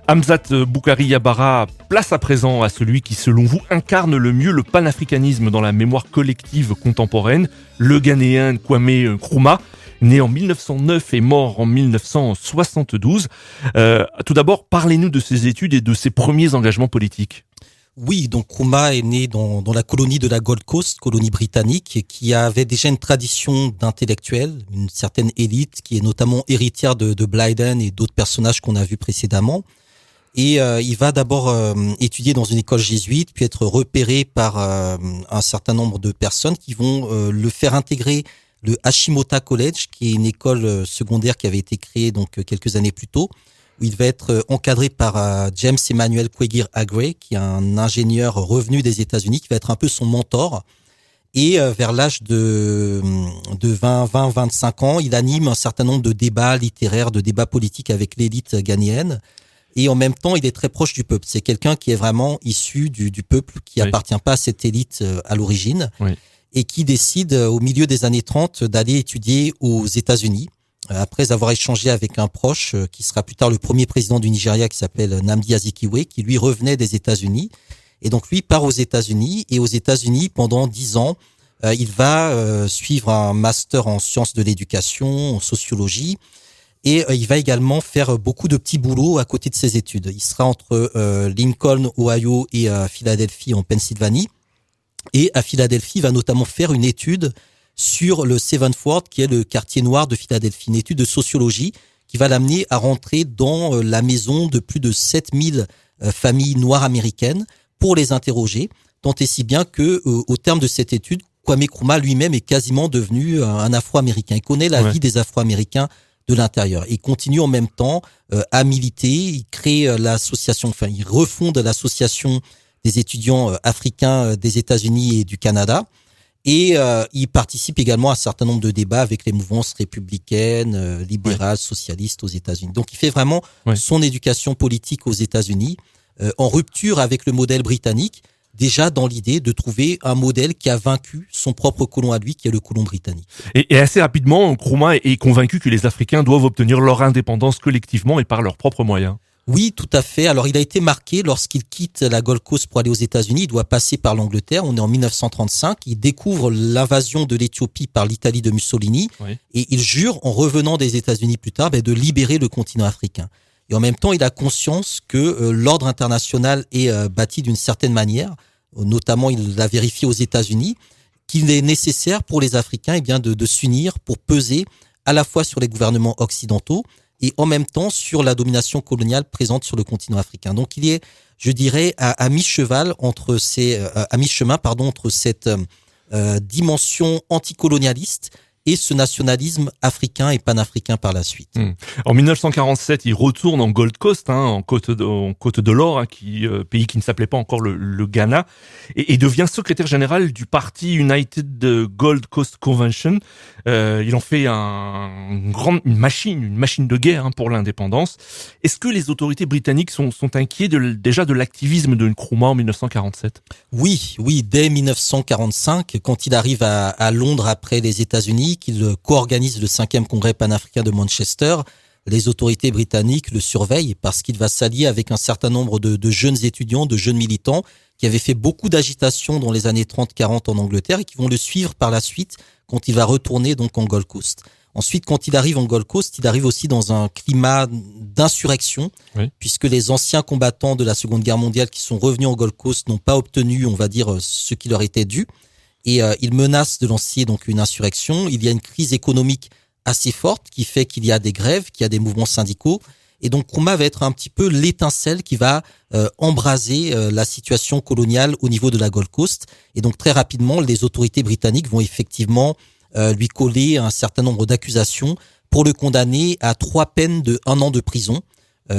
Hamzat Boukari Yabara, place à présent à celui qui, selon vous, incarne le mieux le panafricanisme dans la mémoire collective contemporaine, le Ghanéen Kwame Nkrumah, né en 1909 et mort en 1972. Tout d'abord, parlez-nous de ses études et de ses premiers engagements politiques. Oui, donc Nkrumah est né dans la colonie de la Gold Coast, colonie britannique, qui avait déjà une tradition d'intellectuels, une certaine élite qui est notamment héritière de Blyden et d'autres personnages qu'on a vus précédemment. Et il va d'abord étudier dans une école jésuite, puis être repéré par un certain nombre de personnes qui vont le faire intégrer le Hashimota College, qui est une école secondaire qui avait été créée donc quelques années plus tôt, où il va être encadré par James Emmanuel Quegir Aggrey, qui est un ingénieur revenu des États-Unis, qui va être un peu son mentor. Et vers l'âge de 20-25 ans, il anime un certain nombre de débats littéraires, de débats politiques avec l'élite ghanéenne. Et en même temps, il est très proche du peuple. C'est quelqu'un qui est vraiment issu du peuple, qui appartient pas à cette élite à l'origine, et qui décide au milieu des années 30 d'aller étudier aux États-Unis. Après avoir échangé avec un proche qui sera plus tard le premier président du Nigeria, qui s'appelle Nnamdi Azikiwe, qui lui revenait des États-Unis. Et donc lui part aux États-Unis, et aux États-Unis pendant 10 ans, il va suivre un master en sciences de l'éducation, en sociologie, et il va également faire beaucoup de petits boulots à côté de ses études. Il sera entre Lincoln, Ohio, et Philadelphie en Pennsylvanie. Et à Philadelphie, il va notamment faire une étude sur le Seventh Ward, qui est le quartier noir de Philadelphie, une étude de sociologie qui va l'amener à rentrer dans la maison de plus de 7000 familles noires américaines pour les interroger, tant et si bien que au terme de cette étude, Kwame Nkrumah lui-même est quasiment devenu un Afro-Américain. Il connaît la vie des Afro-Américains de l'intérieur. Il continue en même temps à militer, il crée l'association, il refonde l'association des étudiants africains des États-Unis et du Canada. Et il participe également à un certain nombre de débats avec les mouvances républicaines, libérales, socialistes aux États-Unis. Donc il fait vraiment son éducation politique aux États-Unis, en rupture avec le modèle britannique, déjà dans l'idée de trouver un modèle qui a vaincu son propre colon à lui, qui est le colon britannique. Et assez rapidement, Nkrumah est convaincu que les Africains doivent obtenir leur indépendance collectivement et par leurs propres moyens. Oui, tout à fait. Alors, il a été marqué lorsqu'il quitte la Gold Coast pour aller aux États-Unis. Il doit passer par l'Angleterre. On est en 1935. Il découvre l'invasion de l'Éthiopie par l'Italie de Mussolini. Et il jure, en revenant des États-Unis plus tard, de libérer le continent africain. Et en même temps, il a conscience que l'ordre international est bâti d'une certaine manière. Notamment, il l'a vérifié aux États-Unis, qu'il est nécessaire pour les Africains de s'unir pour peser à la fois sur les gouvernements occidentaux et en même temps sur la domination coloniale présente sur le continent africain. Donc il est, je dirais, à mi-chemin entre cette dimension anticolonialiste et ce nationalisme africain et panafricain par la suite. En 1947, il retourne en Gold Coast, en Côte de l'Or, pays qui ne s'appelait pas encore le Ghana, et devient secrétaire général du parti United Gold Coast Convention. Il en fait une machine de guerre pour l'indépendance. Est-ce que les autorités britanniques sont inquiets déjà de l'activisme de Nkrumah en 1947 ? Oui, dès 1945, quand il arrive à Londres après les États-Unis, qu'il co-organise le 5e congrès panafricain de Manchester, les autorités britanniques le surveillent parce qu'il va s'allier avec un certain nombre de jeunes étudiants, de jeunes militants qui avaient fait beaucoup d'agitation dans les années 30-40 en Angleterre et qui vont le suivre par la suite quand il va retourner donc en Gold Coast. Ensuite, quand il arrive en Gold Coast, il arrive aussi dans un climat d'insurrection, puisque les anciens combattants de la Seconde Guerre mondiale qui sont revenus en Gold Coast n'ont pas obtenu, on va dire, ce qui leur était dû. Et il menace de lancer donc une insurrection. Il y a une crise économique assez forte qui fait qu'il y a des grèves, qu'il y a des mouvements syndicaux. Et donc Nkrumah va être un petit peu l'étincelle qui va embraser la situation coloniale au niveau de la Gold Coast. Et donc très rapidement, les autorités britanniques vont effectivement lui coller un certain nombre d'accusations pour le condamner à 3 peines de 1 an de prison,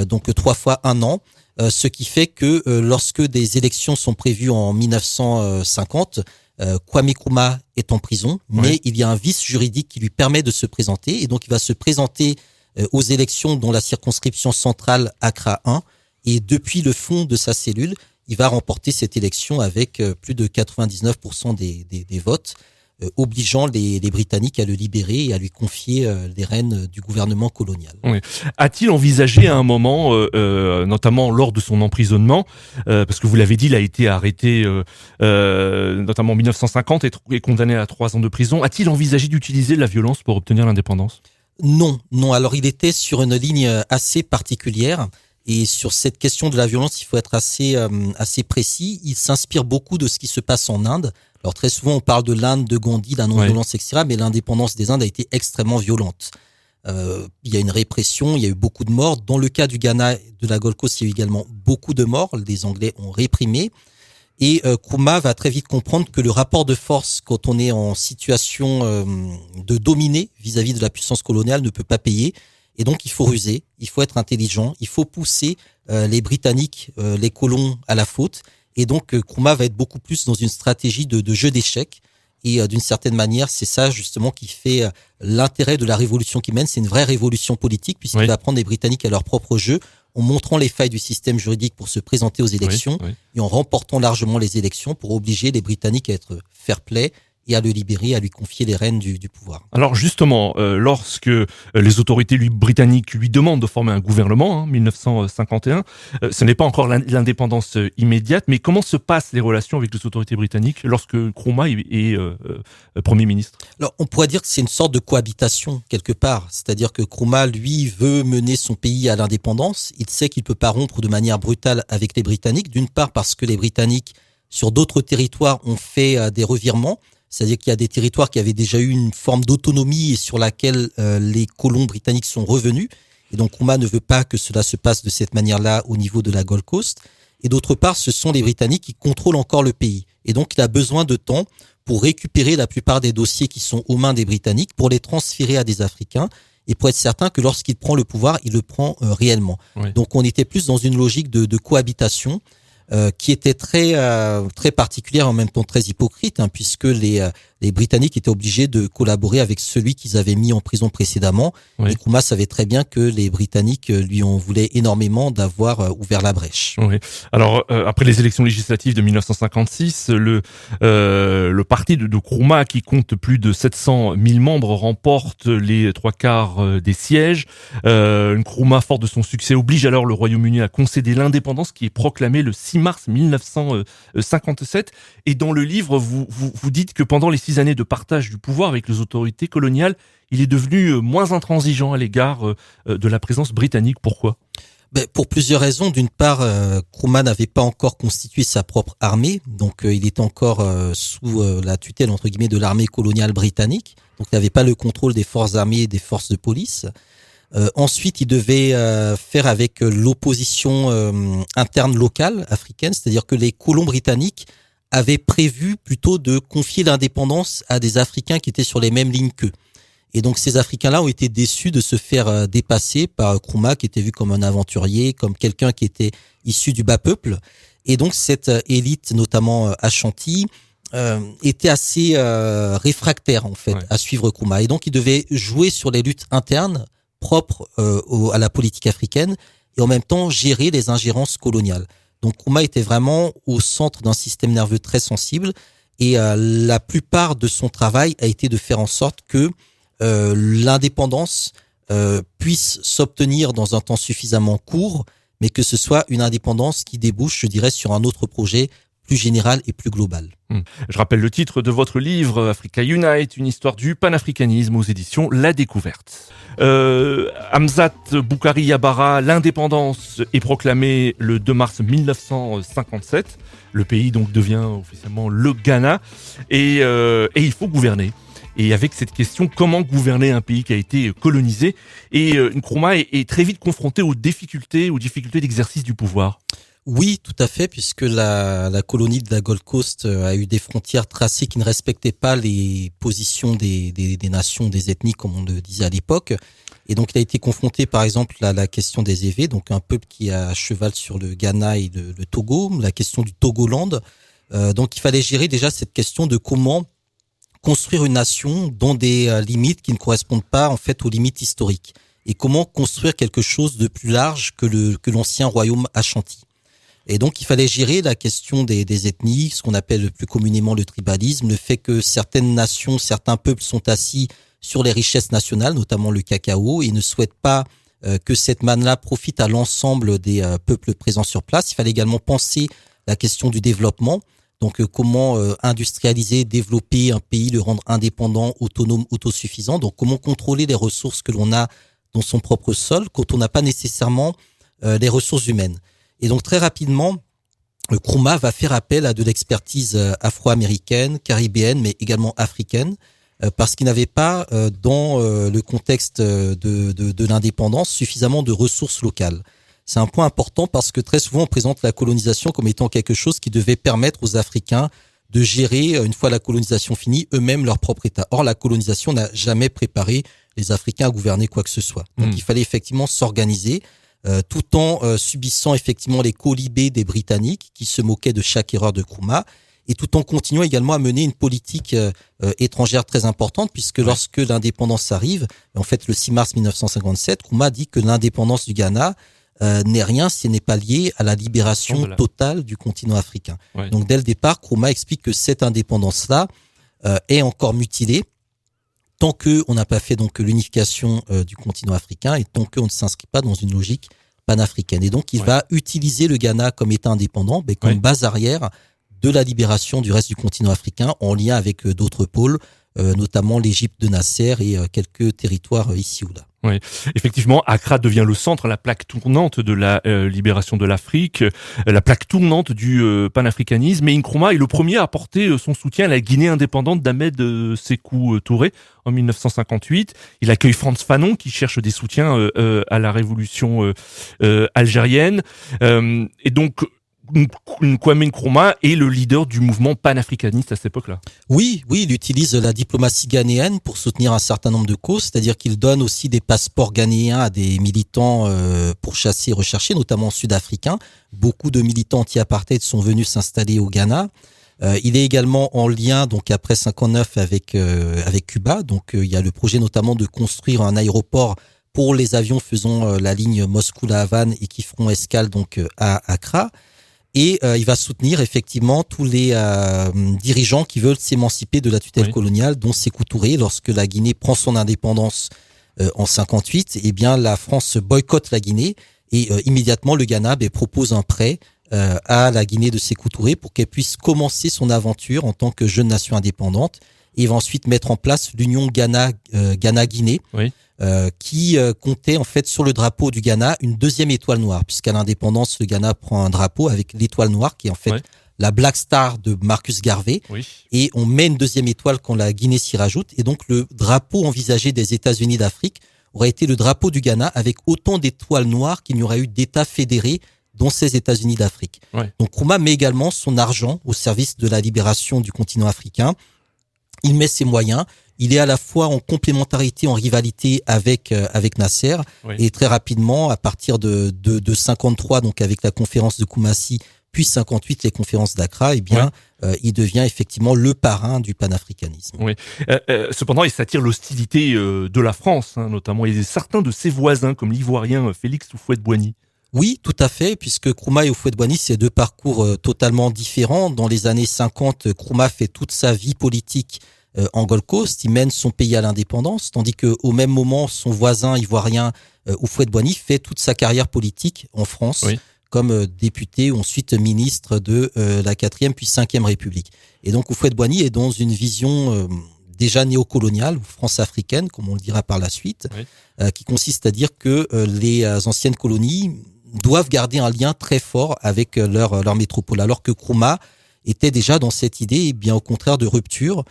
donc 3 fois 1 an. Ce qui fait que lorsque des élections sont prévues en 1950, Kwame Nkrumah est en prison, mais il y a un vice juridique qui lui permet de se présenter, et donc il va se présenter aux élections dans la circonscription centrale Accra 1, et depuis le fond de sa cellule, il va remporter cette élection avec plus de 99% des votes. obligeant les Britanniques à le libérer et à lui confier les rênes du gouvernement colonial. Oui. A-t-il envisagé à un moment, notamment lors de son emprisonnement, parce que vous l'avez dit, il a été arrêté notamment en 1950 et condamné à 3 ans de prison, a-t-il envisagé d'utiliser la violence pour obtenir l'indépendance ? Non. Alors il était sur une ligne assez particulière. Et sur cette question de la violence, il faut être assez précis. Il s'inspire beaucoup de ce qui se passe en Inde. Alors très souvent, on parle de l'Inde de Gandhi, la non-violence, etc. Mais l'indépendance des Indes a été extrêmement violente. Il y a une répression, il y a eu beaucoup de morts. Dans le cas du Ghana, de la Gold Coast, il y a eu également beaucoup de morts. Les Anglais ont réprimé. Et Nkrumah va très vite comprendre que le rapport de force, quand on est en situation de dominer vis-à-vis de la puissance coloniale, ne peut pas payer. Et donc, il faut ruser, il faut être intelligent, il faut pousser les Britanniques, les colons à la faute. Et donc, Nkrumah va être beaucoup plus dans une stratégie de jeu d'échecs. Et d'une certaine manière, c'est ça justement qui fait l'intérêt de la révolution qu'il mène. C'est une vraie révolution politique puisqu'il va prendre les Britanniques à leur propre jeu en montrant les failles du système juridique pour se présenter aux élections et en remportant largement les élections pour obliger les Britanniques à être fair-play et à le libérer, à lui confier les rênes du pouvoir. Alors justement, lorsque les autorités britanniques lui demandent de former un gouvernement, 1951, ce n'est pas encore l'indépendance immédiate, mais comment se passent les relations avec les autorités britanniques lorsque Nkrumah est Premier ministre ? Alors on pourrait dire que c'est une sorte de cohabitation quelque part, c'est-à-dire que Nkrumah, lui, veut mener son pays à l'indépendance. Il sait qu'il ne peut pas rompre de manière brutale avec les Britanniques, d'une part parce que les Britanniques, sur d'autres territoires, ont fait des revirements. C'est-à-dire qu'il y a des territoires qui avaient déjà eu une forme d'autonomie et sur laquelle les colons britanniques sont revenus. Et donc, Nkrumah ne veut pas que cela se passe de cette manière-là au niveau de la Gold Coast. Et d'autre part, ce sont les Britanniques qui contrôlent encore le pays. Et donc, il a besoin de temps pour récupérer la plupart des dossiers qui sont aux mains des Britanniques, pour les transférer à des Africains et pour être certain que lorsqu'il prend le pouvoir, il le prend réellement. Oui. Donc, on était plus dans une logique de cohabitation. Qui était très particulière, en même temps très hypocrite, puisque les Britanniques étaient obligés de collaborer avec celui qu'ils avaient mis en prison précédemment. Et Nkrumah savait très bien que les Britanniques lui en voulaient énormément d'avoir ouvert la brèche. Oui. Alors après les élections législatives de 1956, le parti de Nkrumah, qui compte plus de 700 000 membres, remporte les 3/4 des sièges. Nkrumah, fort de son succès, oblige alors le Royaume-Uni à concéder l'indépendance qui est proclamée le 6 mars 1957. Et dans le livre, vous dites que pendant les 6 années de partage du pouvoir avec les autorités coloniales, il est devenu moins intransigeant à l'égard de la présence britannique. Pourquoi ? Pour plusieurs raisons. D'une part, Nkrumah n'avait pas encore constitué sa propre armée, donc il était encore sous la tutelle entre guillemets de l'armée coloniale britannique, donc il n'avait pas le contrôle des forces armées et des forces de police. Ensuite, il devait faire avec l'opposition interne locale africaine, c'est-à-dire que les colons britanniques avaient prévu plutôt de confier l'indépendance à des Africains qui étaient sur les mêmes lignes qu'eux. Et donc ces Africains-là ont été déçus de se faire dépasser par Nkrumah, qui était vu comme un aventurier, comme quelqu'un qui était issu du bas peuple. Et donc cette élite, notamment Ashanti, était assez réfractaire en fait à suivre Nkrumah. Et donc il devait jouer sur les luttes internes propre à la politique africaine et en même temps gérer les ingérences coloniales. Donc Nkrumah était vraiment au centre d'un système nerveux très sensible et la plupart de son travail a été de faire en sorte que l'indépendance puisse s'obtenir dans un temps suffisamment court, mais que ce soit une indépendance qui débouche, je dirais, sur un autre projet plus général et plus global. Je rappelle le titre de votre livre, Africa Unite, une histoire du panafricanisme aux éditions La Découverte. Hamzat Boukari Yabara, l'indépendance est proclamée le 2 mars 1957. Le pays donc devient officiellement le Ghana et il faut gouverner. Et avec cette question, comment gouverner un pays qui a été colonisé ? Et Nkrumah est très vite confronté aux difficultés d'exercice du pouvoir. Oui, tout à fait, puisque la colonie de la Gold Coast a eu des frontières tracées qui ne respectaient pas les positions des nations, des ethnies, comme on le disait à l'époque. Et donc, il a été confronté, par exemple, à la question des Ewe, donc un peuple qui est à cheval sur le Ghana et le Togo, la question du Togoland. Donc, il fallait gérer déjà cette question de comment construire une nation dans des limites qui ne correspondent pas, en fait, aux limites historiques. Et comment construire quelque chose de plus large que l'ancien royaume Ashanti. Et donc, il fallait gérer la question des ethnies, ce qu'on appelle plus communément le tribalisme, le fait que certaines nations, certains peuples sont assis sur les richesses nationales, notamment le cacao, et ne souhaitent pas que cette manne-là profite à l'ensemble des peuples présents sur place. Il fallait également penser la question du développement. Donc, comment industrialiser, développer un pays, le rendre indépendant, autonome, autosuffisant. Donc, comment contrôler les ressources que l'on a dans son propre sol quand on n'a pas nécessairement les ressources humaines. Et donc, très rapidement, Nkrumah va faire appel à de l'expertise afro-américaine, caribéenne, mais également africaine, parce qu'il n'avait pas, dans le contexte de l'indépendance, suffisamment de ressources locales. C'est un point important parce que très souvent on présente la colonisation comme étant quelque chose qui devait permettre aux Africains de gérer, une fois la colonisation finie, eux-mêmes leur propre État. Or, la colonisation n'a jamais préparé les Africains à gouverner quoi que ce soit. Donc, il fallait effectivement s'organiser tout en subissant effectivement les quolibets des Britanniques qui se moquaient de chaque erreur de Nkrumah et tout en continuant également à mener une politique étrangère très importante puisque lorsque l'indépendance arrive, en fait le 6 mars 1957, Nkrumah dit que l'indépendance du Ghana n'est rien si elle n'est pas liée à la libération totale du continent africain. Ouais. Donc dès le départ, Nkrumah explique que cette indépendance-là est encore mutilée tant qu'on n'a pas fait donc l'unification du continent africain et tant qu'on ne s'inscrit pas dans une logique panafricaine. Et donc il va utiliser le Ghana comme État indépendant, mais comme base arrière de la libération du reste du continent africain en lien avec d'autres pôles, notamment l'Égypte de Nasser et quelques territoires ici ou là. Oui, effectivement, Accra devient le centre, la plaque tournante de la libération de l'Afrique, la plaque tournante du panafricanisme. Et Nkrumah est le premier à apporter son soutien à la Guinée indépendante d'Ahmed Sékou Touré en 1958. Il accueille Frantz Fanon qui cherche des soutiens à la révolution algérienne. Et donc Kwame Nkrumah est le leader du mouvement panafricaniste à cette époque-là. Oui, il utilise la diplomatie ghanéenne pour soutenir un certain nombre de causes, c'est-à-dire qu'il donne aussi des passeports ghanéens à des militants pourchassés et recherchés, notamment sud-africains. Beaucoup de militants anti-apartheid sont venus s'installer au Ghana. Il est également en lien, donc après 59, avec Cuba. Donc il y a le projet notamment de construire un aéroport pour les avions faisant la ligne Moscou-La Havane et qui feront escale donc à Accra. Et il va soutenir effectivement tous les dirigeants qui veulent s'émanciper de la tutelle coloniale, dont Sékou Touré. Lorsque la Guinée prend son indépendance en 58, eh bien la France boycotte la Guinée et immédiatement le Ghana propose un prêt à la Guinée de Sékou Touré pour qu'elle puisse commencer son aventure en tant que jeune nation indépendante. Et il va ensuite mettre en place l'Union Ghana-Guinée. Qui comptait en fait sur le drapeau du Ghana une deuxième étoile noire, puisqu'à l'indépendance, le Ghana prend un drapeau avec l'étoile noire qui est en fait la Black Star de Marcus Garvey, et on met une deuxième étoile quand la Guinée s'y rajoute, et donc le drapeau envisagé des États-Unis d'Afrique aurait été le drapeau du Ghana avec autant d'étoiles noires qu'il n'y aurait eu d'États fédérés dont ces États-Unis d'Afrique. Donc Nkrumah met également son argent au service de la libération du continent africain. Il met ses moyens. Il est à la fois en complémentarité, en rivalité avec Nasser, et très rapidement, à partir de 53, donc avec la conférence de Koumassi, puis 58, les conférences d'Accra, eh bien, il devient effectivement le parrain du panafricanisme. Cependant, il s'attire l'hostilité de la France, notamment, et certains de ses voisins, comme l'Ivoirien Félix Houphouët-Boigny. Oui, tout à fait, puisque Nkrumah et Houphouët-Boigny, c'est deux parcours totalement différents. Dans les années 50, Nkrumah fait toute sa vie politique en Gold Coast, il mène son pays à l'indépendance, tandis qu'au même moment, son voisin ivoirien Houphouët-Boigny fait toute sa carrière politique en France, comme député ou ensuite ministre de la 4e puis 5e République. Et donc Houphouët-Boigny est dans une vision déjà néocoloniale ou france-africaine, comme on le dira par la suite, qui consiste à dire que les anciennes colonies doivent garder un lien très fort avec leur métropole, alors que Nkrumah était déjà dans cette idée, et bien au contraire de rupture,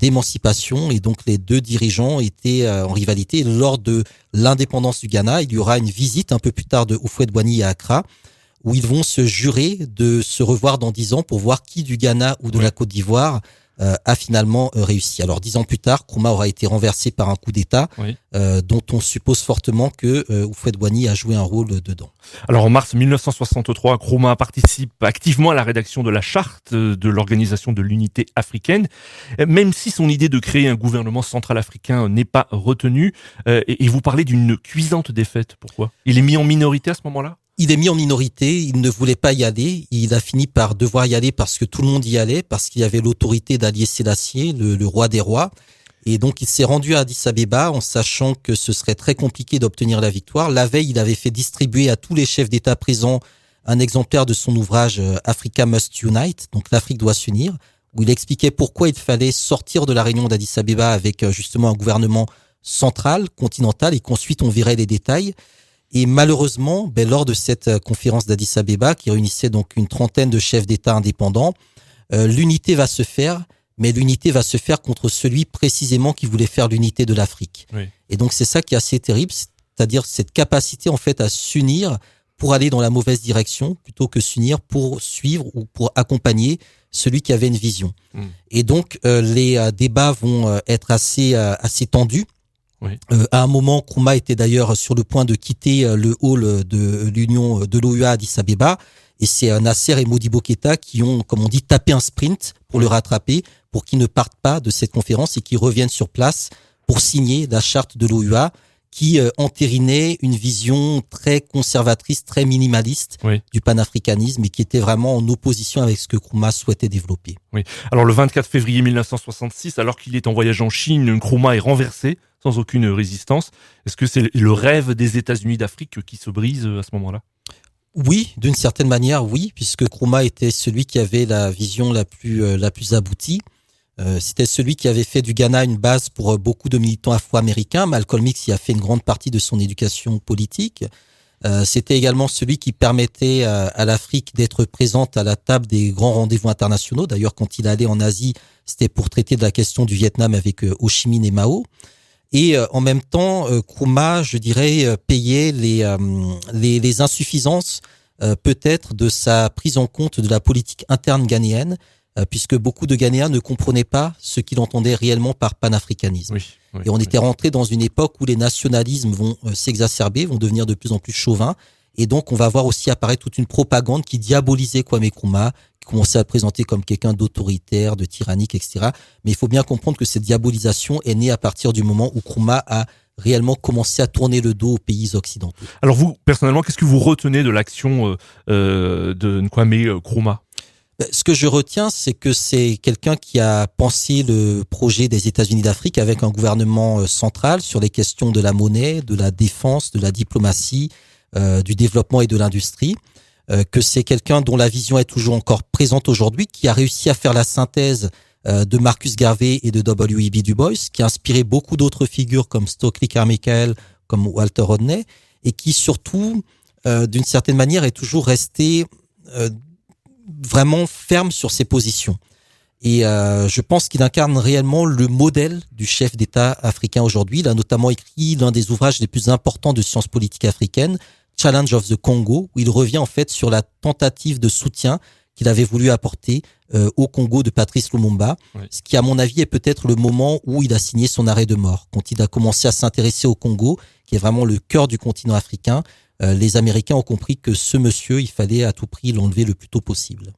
d'émancipation, et donc les deux dirigeants étaient en rivalité. Lors de l'indépendance du Ghana, il y aura une visite un peu plus tard de Houphouët-Boigny à Accra, où ils vont se jurer de se revoir dans 10 ans pour voir qui du Ghana ou de la Côte d'Ivoire a finalement réussi. Alors 10 ans plus tard, Nkrumah aura été renversé par un coup d'État dont on suppose fortement que Houphouët-Boigny a joué un rôle dedans. Alors en mars 1963, Nkrumah participe activement à la rédaction de la charte de l'Organisation de l'Unité africaine, même si son idée de créer un gouvernement central-africain n'est pas retenue. Et vous parlez d'une cuisante défaite. Pourquoi ? Il est mis en minorité à ce moment-là ? il est mis en minorité, il ne voulait pas y aller, il a fini par devoir y aller parce que tout le monde y allait, parce qu'il y avait l'autorité d'Haïlé Sélassié, le roi des rois. Et donc, il s'est rendu à Addis Abeba en sachant que ce serait très compliqué d'obtenir la victoire. La veille, il avait fait distribuer à tous les chefs d'État présents un exemplaire de son ouvrage Africa Must Unite, donc l'Afrique doit s'unir, où il expliquait pourquoi il fallait sortir de la réunion d'Addis Abeba avec justement un gouvernement central, continental, et qu'ensuite on verrait les détails. Et malheureusement, lors de cette conférence d'Addis Abeba, qui réunissait donc une trentaine de chefs d'État indépendants, l'unité va se faire, mais l'unité va se faire contre celui précisément qui voulait faire l'unité de l'Afrique. Oui. Et donc c'est ça qui est assez terrible, c'est-à-dire cette capacité en fait à s'unir pour aller dans la mauvaise direction, plutôt que s'unir pour suivre ou pour accompagner celui qui avait une vision. Et donc les débats vont être assez tendus. Oui. À un moment, Nkrumah était d'ailleurs sur le point de quitter le hall de l'Union de l'OUA à Addis Abeba. Et c'est Nasser et Modibo Keïta qui ont, comme on dit, tapé un sprint pour le rattraper, pour qu'il ne parte pas de cette conférence et qu'il revienne sur place pour signer la charte de l'OUA qui entérinait une vision très conservatrice, très minimaliste du panafricanisme et qui était vraiment en opposition avec ce que Nkrumah souhaitait développer. Oui. Alors le 24 février 1966, alors qu'il est en voyage en Chine, Nkrumah est renversé sans aucune résistance. Est-ce que c'est le rêve des États-Unis d'Afrique qui se brise à ce moment-là ? Oui, d'une certaine manière, oui, puisque Nkrumah était celui qui avait la vision la plus aboutie. C'était celui qui avait fait du Ghana une base pour beaucoup de militants afro-américains. Malcolm X y a fait une grande partie de son éducation politique. C'était également celui qui permettait à l'Afrique d'être présente à la table des grands rendez-vous internationaux. D'ailleurs, quand il allait en Asie, c'était pour traiter de la question du Vietnam avec Ho Chi Minh et Mao. Et en même temps, Nkrumah, je dirais, payait les insuffisances peut-être de sa prise en compte de la politique interne ghanéenne, puisque beaucoup de Ghanéens ne comprenaient pas ce qu'il entendait réellement par panafricanisme. Et on était rentré dans une époque où les nationalismes vont s'exacerber, vont devenir de plus en plus chauvins, et donc on va voir aussi apparaître toute une propagande qui diabolisait Kwame Nkrumah, qui commençait à le présenter comme quelqu'un d'autoritaire, de tyrannique, etc. Mais il faut bien comprendre que cette diabolisation est née à partir du moment où Nkrumah a réellement commencé à tourner le dos aux pays occidentaux. Alors vous, personnellement, qu'est-ce que vous retenez de l'action de Kwame Nkrumah ? Ce que je retiens, c'est que c'est quelqu'un qui a pensé le projet des États-Unis d'Afrique avec un gouvernement central sur les questions de la monnaie, de la défense, de la diplomatie, du développement et de l'industrie. Que c'est quelqu'un dont la vision est toujours encore présente aujourd'hui, qui a réussi à faire la synthèse de Marcus Garvey et de W.E.B. Du Bois, qui a inspiré beaucoup d'autres figures comme Stokely Carmichael, comme Walter Rodney, et qui surtout, d'une certaine manière, est toujours resté vraiment ferme sur ses positions. Et je pense qu'il incarne réellement le modèle du chef d'État africain aujourd'hui. Il a notamment écrit l'un des ouvrages les plus importants de sciences politiques africaines, Challenge of the Congo, où il revient en fait sur la tentative de soutien qu'il avait voulu apporter au Congo de Patrice Lumumba, ce qui à mon avis est peut-être le moment où il a signé son arrêt de mort. Quand il a commencé à s'intéresser au Congo, qui est vraiment le cœur du continent africain, les Américains ont compris que ce monsieur, il fallait à tout prix l'enlever le plus tôt possible.